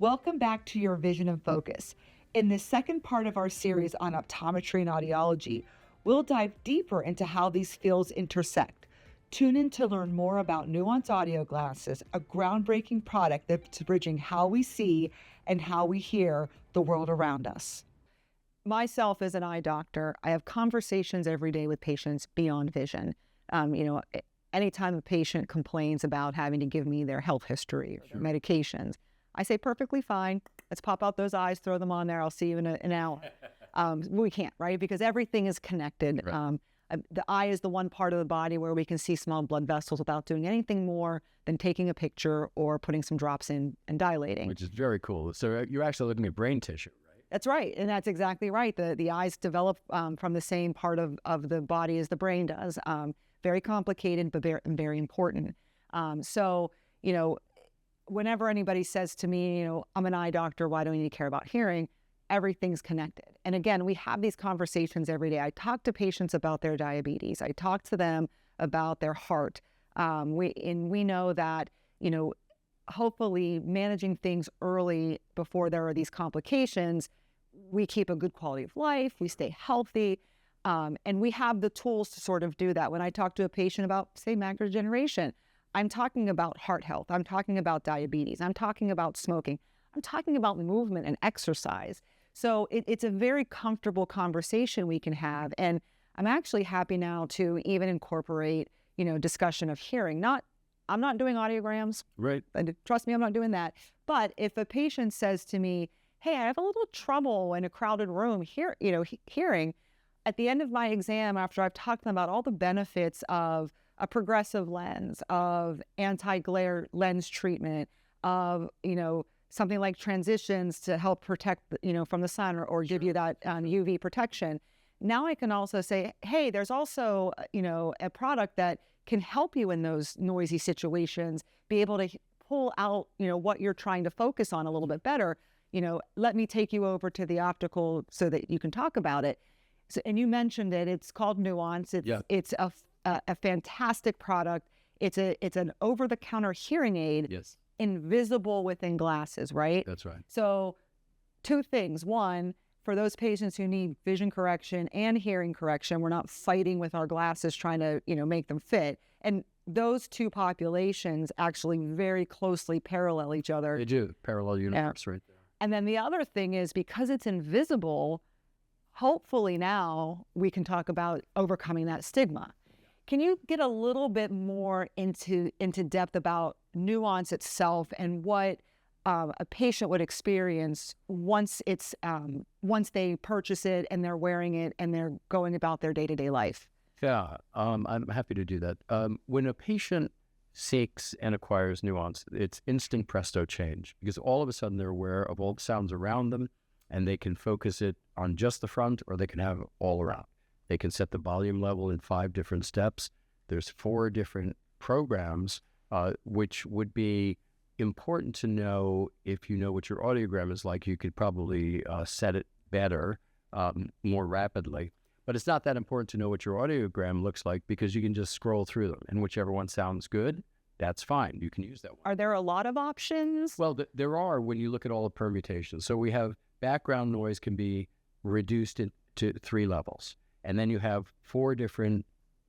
Welcome back to Your Vision in Focus. In the second part of our series on optometry and audiology, we'll dive deeper into how these fields intersect. Tune in to learn more about Nuance Audio Glasses, a groundbreaking product that's bridging how we see and how we hear the world around us. Myself as an eye doctor, I have conversations every day with patients beyond vision. Anytime a patient complains about having to give me their health history or their medications, I say, perfectly fine. Let's pop out those eyes, throw them on there. I'll see you in an hour. We can't, right? Because everything is connected. Right. The eye is the one part of the body where we can see small blood vessels without doing anything more than taking a picture or putting some drops in and dilating. Which is very cool. So you're actually looking at brain tissue, right? That's right. And that's exactly right. The eyes develop from the same part of the body as the brain does. Very complicated, but very important. Whenever anybody says to me, I'm an eye doctor, why do I need to care about hearing? Everything's connected. And again, we have these conversations every day. I talk to patients about their diabetes. I talk to them about their heart. We know that, hopefully managing things early before there are these complications, we keep a good quality of life, we stay healthy, and we have the tools to sort of do that. When I talk to a patient about, say, macular degeneration, I'm talking about heart health. I'm talking about diabetes. I'm talking about smoking. I'm talking about movement and exercise. So it's a very comfortable conversation we can have. And I'm actually happy now to even incorporate, discussion of hearing. I'm not doing audiograms. Right. And trust me, I'm not doing that. But if a patient says to me, hey, I have a little trouble in a crowded room hearing, at the end of my exam, after I've talked to them about all the benefits of a progressive lens, of anti-glare lens treatment, of, something like transitions to help protect, from the sun or give you that UV protection. Now I can also say, hey, there's also, a product that can help you in those noisy situations, be able to pull out, what you're trying to focus on a little bit better. Let me take you over to the optical so that you can talk about it. So, and you mentioned it, it's called Nuance. It's a fantastic product. It's an over-the-counter hearing aid. Yes. Invisible within glasses, right? That's right. So two things. One, for those patients who need vision correction and hearing correction, we're not fighting with our glasses trying to, make them fit. And those two populations actually very closely parallel each other. They do. Parallel universe right there. And then the other thing is, because it's invisible, hopefully now we can talk about overcoming that stigma. Can you get a little bit more into depth about Nuance itself and what a patient would experience once they purchase it and they're wearing it and they're going about their day-to-day life? Yeah, I'm happy to do that. When a patient seeks and acquires Nuance, it's instant presto change, because all of a sudden they're aware of all the sounds around them, and they can focus it on just the front, or they can have it all around. They can set the volume level in 5 different steps. There's 4 different programs, which would be important to know. If you know what your audiogram is like, you could probably set it better, more rapidly. But it's not that important to know what your audiogram looks like, because you can just scroll through them, and whichever one sounds good, that's fine. You can use that one. Are there a lot of options? Well, there are, when you look at all the permutations. So we have background noise can be reduced to 3 levels. And then you have 4 different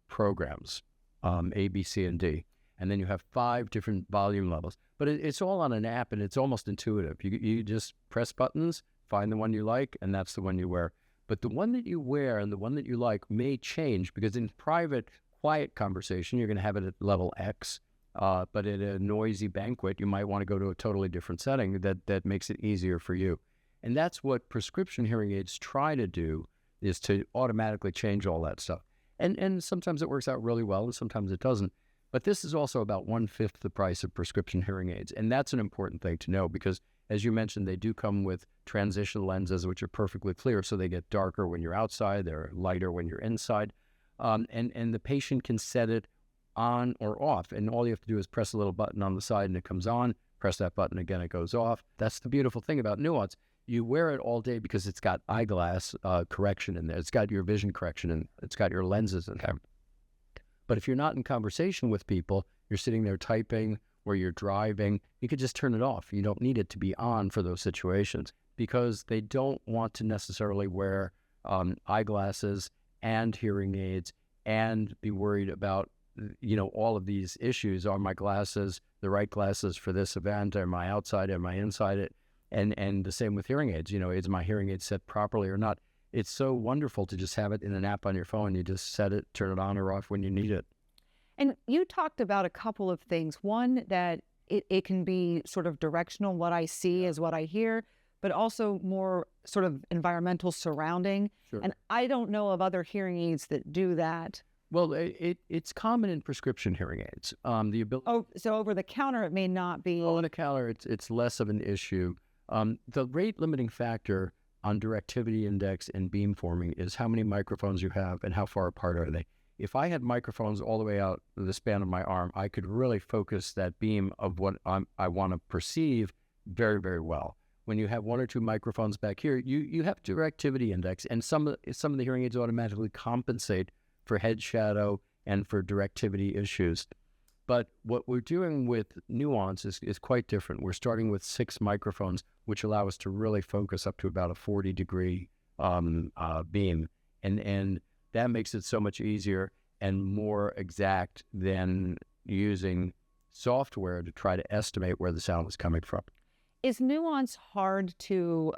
programs, A, B, C, and D. And then you have 5 different volume levels. But it's all on an app, and it's almost intuitive. You just press buttons, find the one you like, and that's the one you wear. But the one that you wear and the one that you like may change, because in private, quiet conversation, you're going to have it at level X. But at a noisy banquet, you might want to go to a totally different setting that makes it easier for you. And that's what prescription hearing aids try to do, is to automatically change all that stuff. And sometimes it works out really well, and sometimes it doesn't. But this is also about 1/5 the price of prescription hearing aids. And that's an important thing to know, because, as you mentioned, they do come with transition lenses, which are perfectly clear. So they get darker when you're outside, they're lighter when you're inside. And the patient can set it on or off. And all you have to do is press a little button on the side and it comes on. Press that button again, it goes off. That's the beautiful thing about Nuance. You wear it all day because it's got eyeglass correction in there. It's got your vision correction, and it's got your lenses in there. But if you're not in conversation with people, you're sitting there typing or you're driving, you could just turn it off. You don't need it to be on for those situations because they don't want to necessarily wear eyeglasses and hearing aids and be worried about, all of these issues. Are my glasses the right glasses for this event? Am I outside? Am I inside it? And the same with hearing aids. Is my hearing aid set properly or not? It's so wonderful to just have it in an app on your phone. You just set it, turn it on or off when you need it. And you talked about a couple of things. One, that it can be sort of directional. What I see is what I hear, but also more sort of environmental surrounding. Sure. And I don't know of other hearing aids that do that. Well, it's common in prescription hearing aids. The ability. Oh, so over the counter, it may not be. Over the counter, it's less of an issue. The rate limiting factor on directivity index and beamforming is how many microphones you have and how far apart are they. If I had microphones all the way out the span of my arm, I could really focus that beam of what I want to perceive very, very well. When you have one or two microphones back here, you have directivity index, and some of the hearing aids automatically compensate for head shadow and for directivity issues. But what we're doing with Nuance is quite different. We're starting with 6 microphones, which allow us to really focus up to about a 40-degree beam. And that makes it so much easier and more exact than using software to try to estimate where the sound is coming from. Is Nuance hard to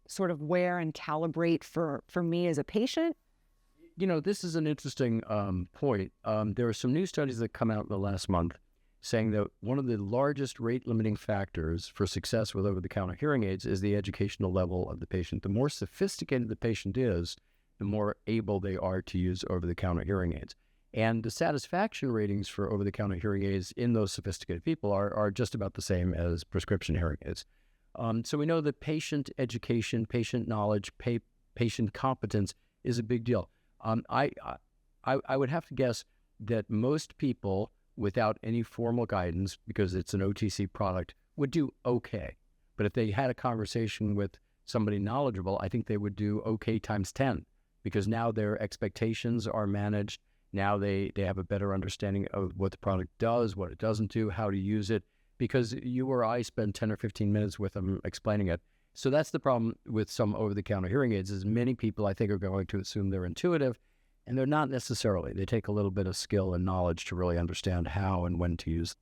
sort of wear and calibrate for me as a patient? This is an interesting point. There are some new studies that come out in the last month saying that one of the largest rate-limiting factors for success with over-the-counter hearing aids is the educational level of the patient. The more sophisticated the patient is, the more able they are to use over-the-counter hearing aids. And the satisfaction ratings for over-the-counter hearing aids in those sophisticated people are just about the same as prescription hearing aids. So we know that patient education, patient knowledge, patient competence is a big deal. I would have to guess that most people, without any formal guidance, because it's an OTC product, would do okay. But if they had a conversation with somebody knowledgeable, I think they would do okay times 10, because now their expectations are managed. Now they have a better understanding of what the product does, what it doesn't do, how to use it, because you or I spend 10 or 15 minutes with them explaining it. So that's the problem with some over-the-counter hearing aids, is many people, I think, are going to assume they're intuitive, and they're not necessarily. They take a little bit of skill and knowledge to really understand how and when to use them.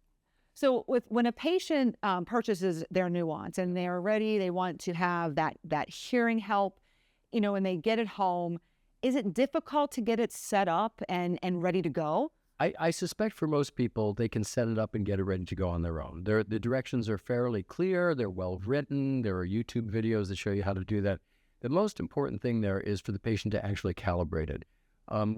So when a patient purchases their Nuance and they're ready, they want to have that hearing help, and they get it home, is it difficult to get it set up and ready to go? I suspect for most people, they can set it up and get it ready to go on their own. The directions are fairly clear. They're well written. There are YouTube videos that show you how to do that. The most important thing there is for the patient to actually calibrate it.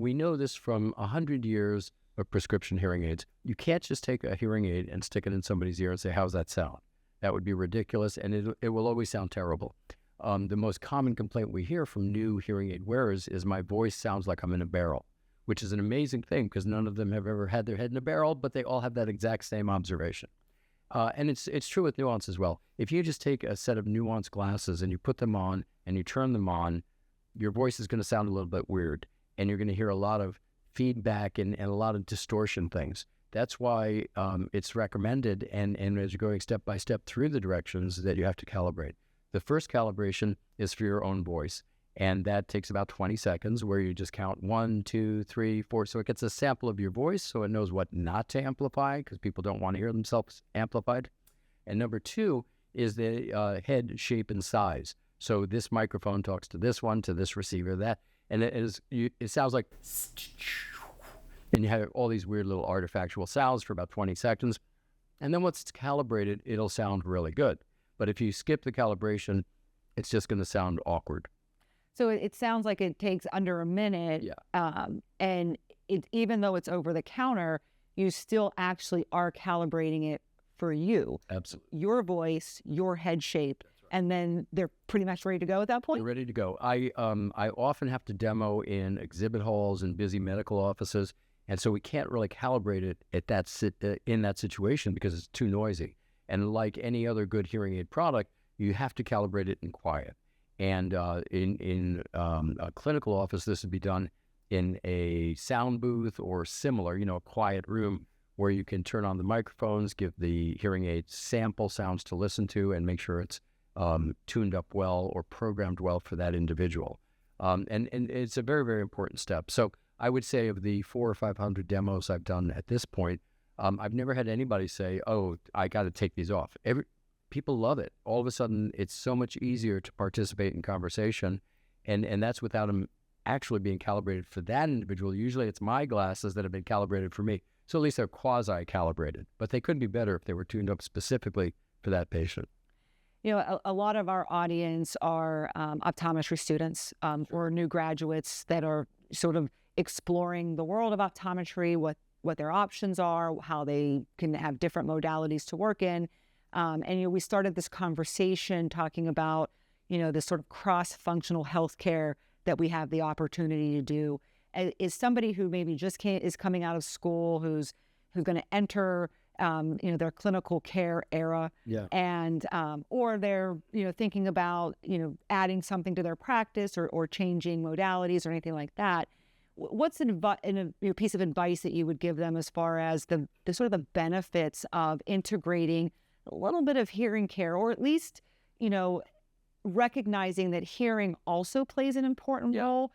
We know this from 100 years of prescription hearing aids. You can't just take a hearing aid and stick it in somebody's ear and say, how's that sound? That would be ridiculous, and it will always sound terrible. The most common complaint we hear from new hearing aid wearers is my voice sounds like I'm in a barrel, which is an amazing thing because none of them have ever had their head in a barrel, but they all have that exact same observation. And it's true with Nuance as well. If you just take a set of Nuance glasses and you put them on and you turn them on, your voice is going to sound a little bit weird, and you're going to hear a lot of feedback and a lot of distortion things. That's why it's recommended, and as you're going step by step through the directions, that you have to calibrate. The first calibration is for your own voice, and that takes about 20 seconds, where you just count 1, 2, 3, 4. So it gets a sample of your voice, so it knows what not to amplify, because people don't want to hear themselves amplified. And number 2 is the head shape and size. So this microphone talks to this one, to this receiver, that, and it sounds like, and you have all these weird little artifactual sounds for about 20 seconds. And then once it's calibrated, it'll sound really good. But if you skip the calibration, it's just going to sound awkward. So it sounds like it takes under a minute. Yeah. And even though it's over the counter, you still actually are calibrating it for you. Absolutely. Your voice, your head shape, right. And then they're pretty much ready to go at that point? They're ready to go. I often have to demo in exhibit halls and busy medical offices, and so we can't really calibrate it at in that situation because it's too noisy. And like any other good hearing aid product, you have to calibrate it in quiet. And in a clinical office, this would be done in a sound booth or similar, a quiet room where you can turn on the microphones, give the hearing aid sample sounds to listen to, and make sure it's tuned up well or programmed well for that individual. And it's a very, very important step. So I would say of the 400 or 500 demos I've done at this point, I've never had anybody say, oh, I got to take these off. People love it. All of a sudden, it's so much easier to participate in conversation. And that's without them actually being calibrated for that individual. Usually it's my glasses that have been calibrated for me. So at least they're quasi-calibrated. But they couldn't be better if they were tuned up specifically for that patient. You know, a lot of our audience are optometry students or new graduates that are sort of exploring the world of optometry, what their options are, how they can have different modalities to work in. And, you know, we started this conversation talking about, you know, this sort of cross-functional healthcare that we have the opportunity to do. Is somebody who maybe just is coming out of school, who's going to enter, you know, their clinical care era, and or they're, you know, thinking about, you know, adding something to their practice or changing modalities or anything like that. What's a piece of advice that you would give them as far as the sort of the benefits of integrating a little bit of hearing care, or at least, you know, recognizing that hearing also plays an important role?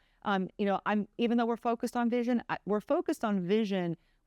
You know, even though we're focused on vision,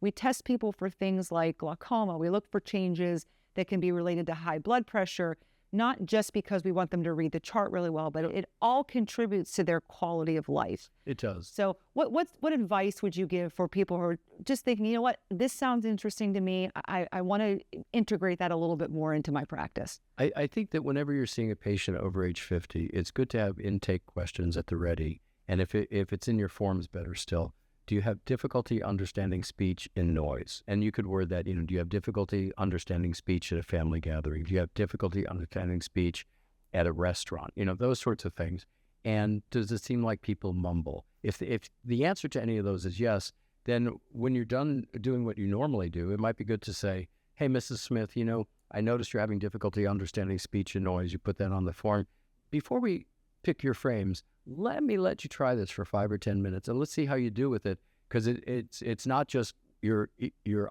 we test people for things like glaucoma. We look for changes that can be related to high blood pressure, not just because we want them to read the chart really well, but it all contributes to their quality of life. It does. So what advice would you give for people who are just thinking, you know what, this sounds interesting to me. I want to integrate that a little bit more into my practice. I think that whenever you're seeing a patient over age 50, it's good to have intake questions at the ready. And if it's in your forms, better still. Do you have difficulty understanding speech in noise? And you could word that, you know, do you have difficulty understanding speech at a family gathering? Do you have difficulty understanding speech at a restaurant? You know, those sorts of things. And does it seem like people mumble? If the answer to any of those is yes, then when you're done doing what you normally do, it might be good to say, hey, Mrs. Smith, you know, I noticed you're having difficulty understanding speech and noise. You put that on the form. Before we pick your frames, let you try this for 5 or 10 minutes and let's see how you do with it, because it's not just your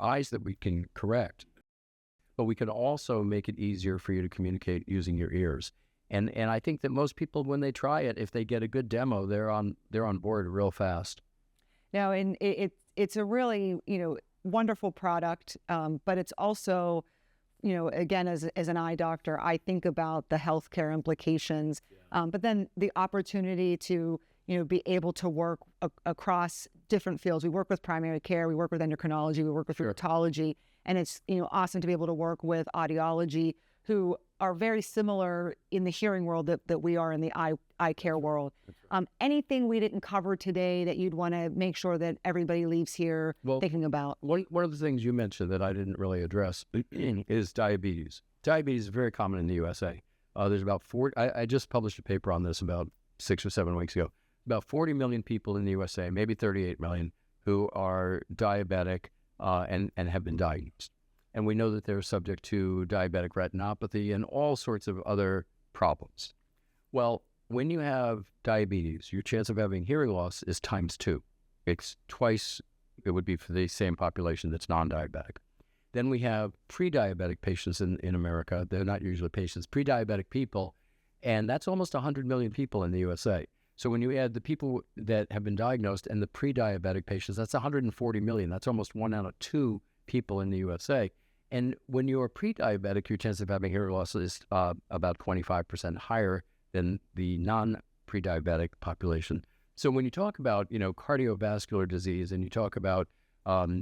eyes that we can correct, but we can also make it easier for you to communicate using your ears. And I think that most people, when they try it, if they get a good demo, they're on board real fast. Now, and it's a really, you know, wonderful product, but it's also, you know, again, as an eye doctor, I think about the healthcare implications, but then the opportunity to, you know, be able to work across different fields. We work with primary care, we work with endocrinology, we work with rheumatology, and it's, you know, awesome to be able to work with audiology, who are very similar in the hearing world that we are in the eye care world. Anything we didn't cover today that you'd want to make sure that everybody leaves here thinking about? One of the things you mentioned that I didn't really address is diabetes. Diabetes is very common in the USA. There's about I just published a paper on this about 6 or 7 weeks ago. About 40 million people in the USA, maybe 38 million, who are diabetic and have been diagnosed. And we know that they're subject to diabetic retinopathy and all sorts of other problems. Well, when you have diabetes, your chance of having hearing loss is ×2. It's twice it would be for the same population that's non-diabetic. Then we have pre-diabetic patients in America. They're not usually patients, pre-diabetic people, and that's almost 100 million people in the USA. So when you add the people that have been diagnosed and the pre-diabetic patients, that's 140 million. That's almost 1 out of 2 people in the USA. And when you're pre-diabetic, your chance of having hearing loss is about 25% higher than the non-pre-diabetic population. So when you talk about, you know, cardiovascular disease, and you talk about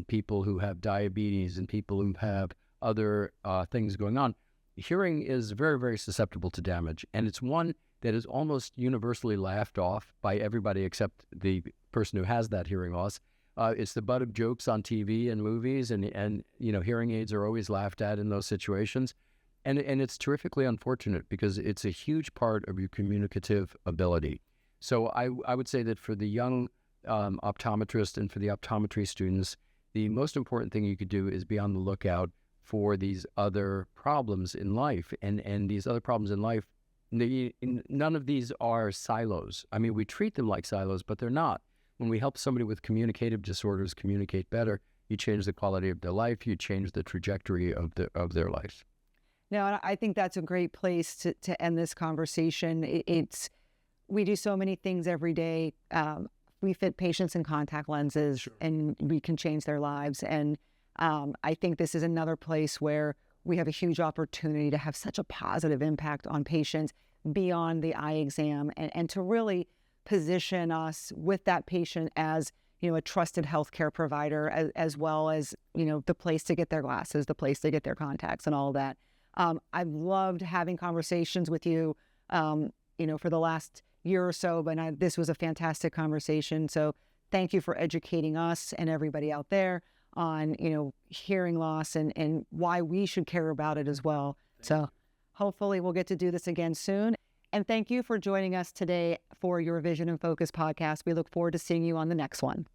people who have diabetes and people who have other things going on, hearing is very, very susceptible to damage. And it's one that is almost universally laughed off by everybody except the person who has that hearing loss. It's the butt of jokes on TV and movies, and you know, hearing aids are always laughed at in those situations. And it's terrifically unfortunate because it's a huge part of your communicative ability. So I would say that for the young optometrist and for the optometry students, the most important thing you could do is be on the lookout for these other problems in life. And these other problems in life, none of these are silos. I mean, we treat them like silos, but they're not. When we help somebody with communicative disorders communicate better, you change the quality of their life, you change the trajectory of their life. No, I think that's a great place to end this conversation. We do so many things every day. We fit patients in contact lenses, sure, and we can change their lives. And I think this is another place where we have a huge opportunity to have such a positive impact on patients beyond the eye exam, and to really position us with that patient as, you know, a trusted healthcare provider, as well as, you know, the place to get their glasses, the place to get their contacts and all of that. I've loved having conversations with you, you know, for the last year or so, but this was a fantastic conversation. So thank you for educating us and everybody out there on, you know, hearing loss and why we should care about it as well. So hopefully we'll get to do this again soon. And thank you for joining us today for your Vision and Focus podcast. We look forward to seeing you on the next one.